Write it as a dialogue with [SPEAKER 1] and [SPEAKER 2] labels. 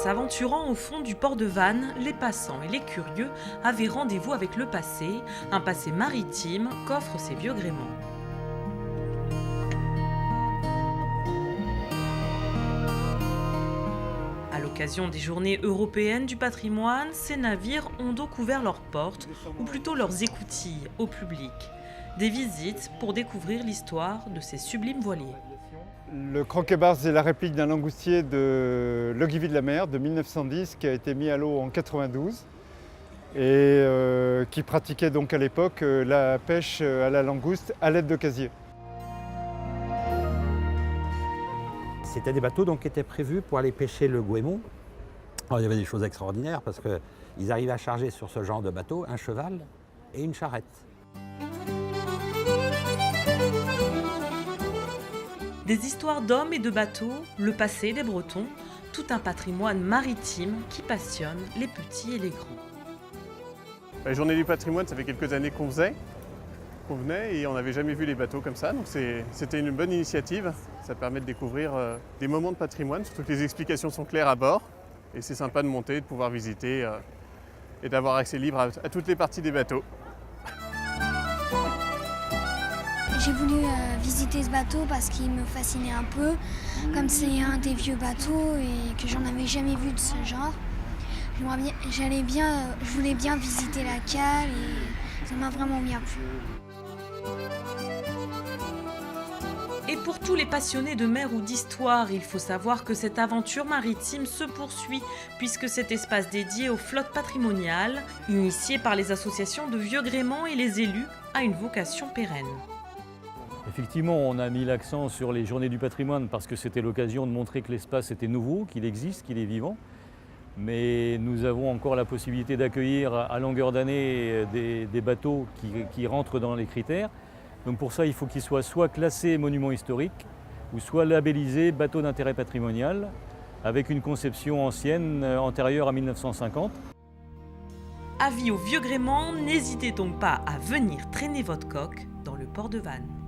[SPEAKER 1] s'aventurant au fond du port de Vannes, les passants et les curieux avaient rendez-vous avec le passé, un passé maritime qu'offrent ces vieux gréements. À l'occasion des Journées européennes du patrimoine, ces navires ont donc ouvert leurs portes, ou plutôt leurs écoutilles, au public. Des visites pour découvrir l'histoire de ces sublimes voiliers.
[SPEAKER 2] Le Krankebaars est la réplique d'un langoustier de l'Ogilvy de la Mer de 1910 qui a été mis à l'eau en 92 et qui pratiquait donc à l'époque la pêche à la langouste à l'aide de casier.
[SPEAKER 3] C'était des bateaux donc, qui étaient prévus pour aller pêcher le goémon. Alors, il y avait des choses extraordinaires parce qu'ils arrivaient à charger sur ce genre de bateau un cheval et une charrette.
[SPEAKER 1] Des histoires d'hommes et de bateaux, le passé des Bretons, tout un patrimoine maritime qui passionne les petits et les grands.
[SPEAKER 4] La journée du patrimoine, ça fait quelques années qu'on venait et on n'avait jamais vu les bateaux comme ça, donc c'était une bonne initiative. Ça permet de découvrir des moments de patrimoine, surtout que les explications sont claires à bord. Et c'est sympa de monter, de pouvoir visiter et d'avoir accès libre à toutes les parties des bateaux.
[SPEAKER 5] J'ai voulu visiter ce bateau parce qu'il me fascinait un peu, comme c'est un des vieux bateaux et que j'en avais jamais vu de ce genre. Je voulais bien visiter la cale et ça m'a vraiment bien plu.
[SPEAKER 1] Et pour tous les passionnés de mer ou d'histoire, il faut savoir que cette aventure maritime se poursuit puisque cet espace dédié aux flottes patrimoniales, initié par les associations de vieux gréements et les élus, a une vocation pérenne.
[SPEAKER 6] Effectivement, on a mis l'accent sur les Journées du patrimoine parce que c'était l'occasion de montrer que l'espace était nouveau, qu'il existe, qu'il est vivant. Mais nous avons encore la possibilité d'accueillir à longueur d'année des bateaux qui rentrent dans les critères. Donc pour ça, il faut qu'ils soient soit classés monuments historiques ou soit labellisés bateaux d'intérêt patrimonial avec une conception ancienne antérieure à 1950.
[SPEAKER 1] Avis aux vieux gréements, n'hésitez donc pas à venir traîner votre coque dans le port de Vannes.